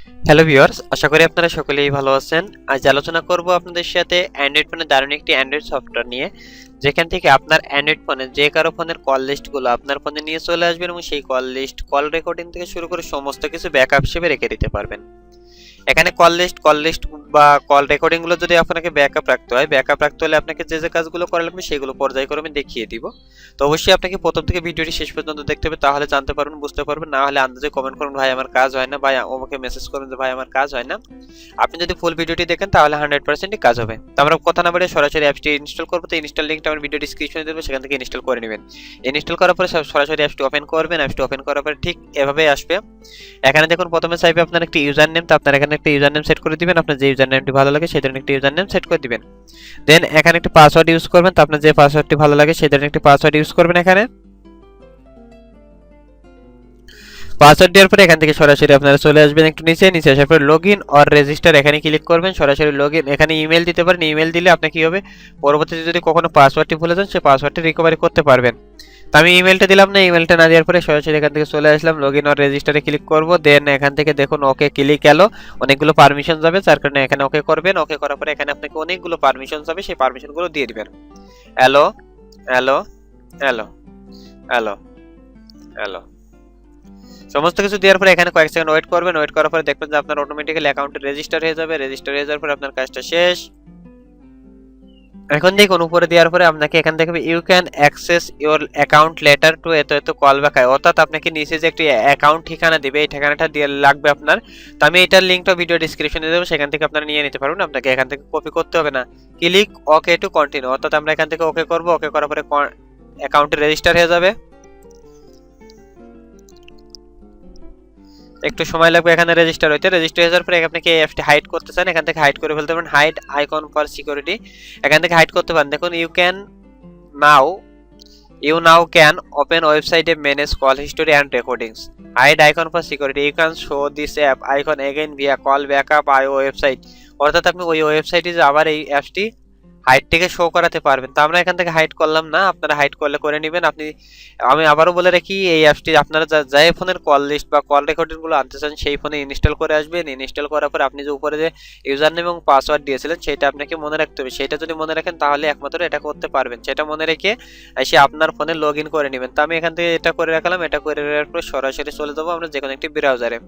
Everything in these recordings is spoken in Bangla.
হ্যালো ভিউয়ার্স, আশা করি আপনারা সকলেই ভালো আছেন। আজ আলোচনা করব আপনাদের সাথে অ্যান্ড্রয়েড ফোনের দারুণ একটি অ্যান্ড্রয়েড সফটওয়্যার নিয়ে, যেখান থেকে আপনার অ্যান্ড্রয়েড ফোনে যে কারো ফোনের কল লিস্টগুলো আপনার ফোনে নিয়ে চলে আসবেন এবং সেই কল লিস্ট, কল রেকর্ডিং থেকে শুরু করে সমস্ত কিছু ব্যাকআপ হিসেবে রেখে দিতে পারবেন। এখানে কল লিস্ট বা কল রেকর্ডিং গুলো যদি আপনাকে ব্যাকআপ রাখতে হয়, ব্যাকআপ রাখতে হলে আপনাকে যে যে কাজগুলো করা লাগবে সেগুলো পর্যায়ক্রমে দেখিয়ে দিব। তো অবশ্যই আপনাকে প্রথম থেকে ভিডিওটি শেষ পর্যন্ত দেখতে হবে, তাহলে জানতে পারবেন, বুঝতে পারবেন। না হলে আন্দাজে কমেন্ট করুন ভাই আমার কাজ হয় না, ভাই আমাকে মেসেজ করুন যে ভাই আমার কাজ হয় না। আপনি যদি ফুল ভিডিওটি দেখেন তাহলে 100%ই কাজ হবে। তো আমরা কথা না বাড়িয়ে সরাসরি অ্যাপসটি ইনস্টল করব। তো ইনস্টল লিংকটা আমার ভিডিও ডেসক্রিপশনে দেব, সেখান থেকে ইনস্টল করে নেবেন। ইনস্টল করার পরে সরাসরি অ্যাপসটি ওপেন করবেন। অ্যাপসটি ওপেন করার পরে ঠিক এভাবেই আসবে। এখানে দেখুন প্রথমে চাইবে আপনার একটি ইউজার নেম। তো আপনার এখানে একটা ইউজার নেম সেট করে দিবেন। আপনার যে ইউজার নেমটি ভালো লাগে সেই ধরনের একটি ইউজার নেম সেট করে দিবেন। দেন এখানে একটি পাসওয়ার্ড ইউজ করবেন। তো আপনার যে পাসওয়ার্ডটি ভালো লাগে সেই ধরনের একটি পাসওয়ার্ড ইউজ করবেন। এখানে পাসওয়ার্ড দেওয়ার পরে এখান থেকে সরাসরি আপনারা চলে আসবেন একটু নিচে আসার পরে লগইন অর রেজিস্টার এখানে ক্লিক করবেন। সরাসরি লগইন, এখানে ইমেল দিতে পারেন। ইমেল দিলে আপনি কি হবে, পরবর্তীতে যদি কখনো পাসওয়ার্ডটি ভুলে যান সেই পাসওয়ার্ডটি রিকভারি করতে পারবেন। তো আমি ইমেলটা দিলাম না, ইমেলটা না দেওয়ার পরে সরাসরি এখান থেকে চলে আসলাম, লগইন অর রেজিস্টারে ক্লিক করব। দেন এখান থেকে দেখুন ওকে ক্লিক এলো, অনেকগুলো পারমিশন যাবে, যার কারণে এখানে ওকে করবেন। ওকে করার পরে এখানে আপনাকে অনেকগুলো পারমিশন যাবে, সেই পারমিশনগুলো দিয়ে দিবেন। Hello hello hello hello hello সমস্ত কিছু দেওয়ার পরে এখানে কয়েক সেকেন্ড ওয়েট করবেন। ওয়েট করার পরে দেখবেন যে আপনার অটোমেটিক্যালি অ্যাকাউন্টে রেজিস্টার হয়ে যাবে। রেজিস্টার হয়ে যাওয়ার পরে আপনার কাজটা শেষ। এখন দেখুন উপরে দেওয়ার পরে আপনাকে এখান থেকে you can access your account later to এত এত কল ব্যাক, অর্থাৎ আপনাকে নিচে যে একটি অ্যাকাউন্ট ঠিকানা দিবে, এই ঠিকানাটা দিয়ে লাগবে আপনার। তো আমি এটার লিঙ্কটা ভিডিও ডেসক্রিপশনে দেবো, সেখান থেকে আপনারা নিয়ে নিতে পারবেন। আপনাকে এখান থেকে কপি করতে হবে না। ক্লিক ওকে টু কন্টিনিউ, অর্থাৎ আমরা এখান থেকে ওকে করব। ওকে করার পরে অ্যাকাউন্টে রেজিস্টার হয়ে যাবে। একটু সময় লাগবে এখানে রেজিস্টার হইতে। রেজিস্টার হয়ে যাওয়ার পরে আপনাকে এই অ্যাপটি হাইড করতে চান, এখান থেকে হাইড করে ফেলতে পারেন। হাইড আইকন ফর সিকিউরিটি, এখান থেকে হাইড করতে পারেন। দেখুন ইউ নাও ক্যান ওপেন ওয়েবসাইটে manage call history and recordings. Hide icon for security, you can show this app icon again via call backup I website, অর্থাৎ আপনি ওই ওয়েবসাইটে যে আবার এই অ্যাপটি হাইড থেকে শো করাতে পারবেন। তো আমরা এখান থেকে হাইড করলাম না, আপনারা হাইড করলে করে নেবেন। আমি আবারও বলে রাখি, এই অ্যাপটি আপনারা যে ফোনের কল লিস্ট বা কল রেকর্ডিং গুলো আনতে চান সেই ফোনে ইনস্টল করে আসবেন। ইনস্টল করার পর আপনি যে উপরে যে ইউজার নেম এবং পাসওয়ার্ড দিয়েছিলেন সেটা আপনাকে মনে রাখতে হবে। সেটা যদি মনে রাখেন তাহলে একমাত্র এটা করতে পারবেন। সেটা মনে রেখে এসে আপনার ফোনে লগ ইন করে নেবেন। তো আমি এখান থেকে এটা করে রাখলাম। এটা করে রাখার পর সরাসরি চলে যাবো আমরা যে কোনো একটি ব্রাউজারে।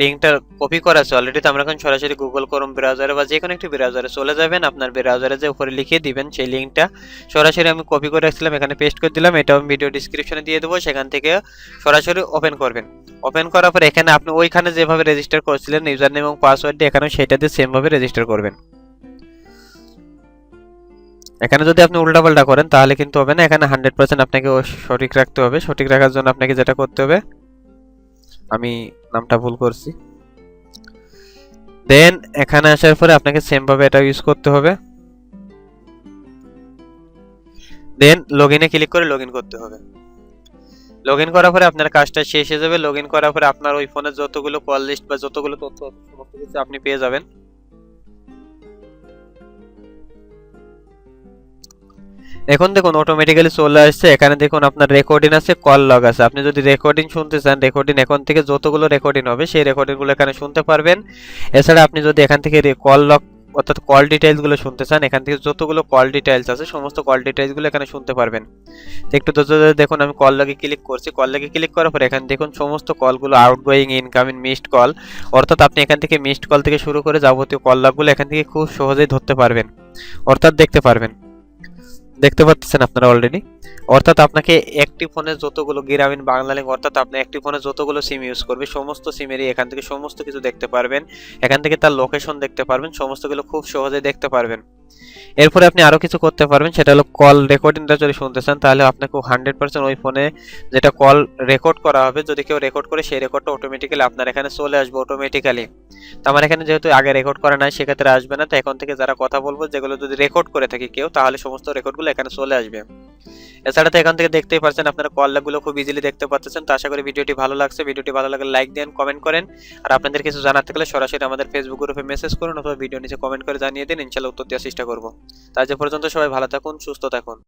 লিংকটা কপি করা আছে অলরেডি। তো আমরা এখন সরাসরি গুগল ক্রোম ব্রাউজারে বা যে কোনো একটি ব্রাউজারে চলে যাবেন। আপনার ব্রাউজারে যে উপরে লিখে দিবেন সেই লিংকটা সরাসরি আমি কপি করে রাখছিলাম, এখানে পেস্ট করে দিলাম। এটাও আমি ভিডিও ডেসক্রিপশনে দিয়ে দেবো, সেখান থেকে সরাসরি ওপেন করবেন। ওপেন করার পর এখানে আপনি ওইখানে যেভাবে রেজিস্টার করেছিলেন ইউজার নেম এবং পাসওয়ার্ড দিয়ে, এখানে সেটা দিয়ে সেম ভাবে রেজিস্টার করবেন। এখানে যদি আপনি উল্টাপাল্টা করেন তাহলে কিন্তু হবে না। এখানে 100% আপনাকে সঠিক রাখতে হবে। সঠিক রাখার জন্য আপনাকে যেটা করতে হবে, আমি নামটা ভুল করছি। দেন এখানে আসার পরে আপনাকে সেম ভাবে এটা ইউজ করতে হবে। দেন লগইনে ক্লিক করে লগইন করতে হবে। লগইন করার পরে আপনার কাজটা শেষ হয়ে যাবে। লগইন করার পরে আপনার ওই ফোনে যতগুলো কল লিস্ট বা যতগুলো তথ্য আছে সমস্ত কিছু আপনি পেয়ে যাবেন। এখন দেখুন অটোমেটিক্যালি চলে আসছে। এখানে দেখুন আপনার রেকর্ডিং আছে, কল লগ আছে। আপনি যদি রেকর্ডিং শুনতে চান, রেকর্ডিং এখন থেকে যতগুলো রেকর্ডিং হবে সেই রেকর্ডিং গুলো এখানে শুনতে পারবেন। এছাড়া আপনি যদি এখান থেকে কল লগ অর্থাৎ কল ডিটেইলস গুলো শুনতে চান, এখান থেকে যতগুলো কল ডিটেইলস আছে সমস্ত কল ডিটেইলস গুলো এখানে শুনতে পারবেন। তো একটু দেখুন আমি কল লগে ক্লিক করছি। কল লগে ক্লিক করার পর এখানে দেখুন সমস্ত কলগুলো আউটগোয়িং, ইনকামিং, মিসড কল, অর্থাৎ আপনি এখান থেকে মিসড কল থেকে শুরু করে যাবতীয় কল লগগুলো এখান থেকে খুব সহজেই ধরতে পারবেন, অর্থাৎ দেখতে পারবেন। দেখতে পাচ্ছেন আপনারা অলরেডি। অর্থাৎ আপনাকে একটি ফোনে যতগুলো গ্রামীণ বাংলা লিঙ্ক, অর্থাৎ আপনি একটি ফোনে যতগুলো সিম ইউজ করবে সমস্ত সিমেরই এখান থেকে সমস্ত কিছু দেখতে পারবেন। এখান থেকে তার লোকেশন দেখতে পারবেন, সমস্তগুলো খুব সহজে দেখতে পারবেন। এরপরে আপনি আরো কিছু করতে পারবেন, সেটা হলো কল রেকর্ডিংটা যদি শুনতে চান তাহলে আপনাকে 100% ওই ফোনে যেটা কল রেকর্ড করা হবে, যদি কেউ রেকর্ড করে সেই রেকর্ডটা অটোমেটিক্যালি আপনার এখানে চলে আসবে অটোমেটিক্যালি। তো আমার এখানে যেহেতু আগে রেকর্ড করা নাই সেক্ষেত্রে আসবে না। তো এখন থেকে যারা কথা বলবো যেগুলো যদি রেকর্ড করে থাকি কেউ, তাহলে সমস্ত রেকর্ডগুলো এখানে চলে আসবে। এছাড়া তো এখান থেকে দেখতেই পাচ্ছেন আপনারা কলগুলো খুব ইজিলি দেখতে পাচ্ছেন। তো আশা করি ভিডিওটি ভালো লাগছে। ভিডিওটি ভালো লাগলে লাইক দেন, কমেন্ট করেন। আর আপনাদের কিছু জানাতে গেলে সরাসরি আমাদের ফেসবুক গ্রুপে মেসেজ করুন অথবা ভিডিও নিচে কমেন্ট করে জানিয়ে দিন, ইনশাআল্লাহ উত্তর দেওয়ার চেষ্টা করব। তো আজ পর্যন্ত সবাই ভালো থাকুন, সুস্থ থাকুন।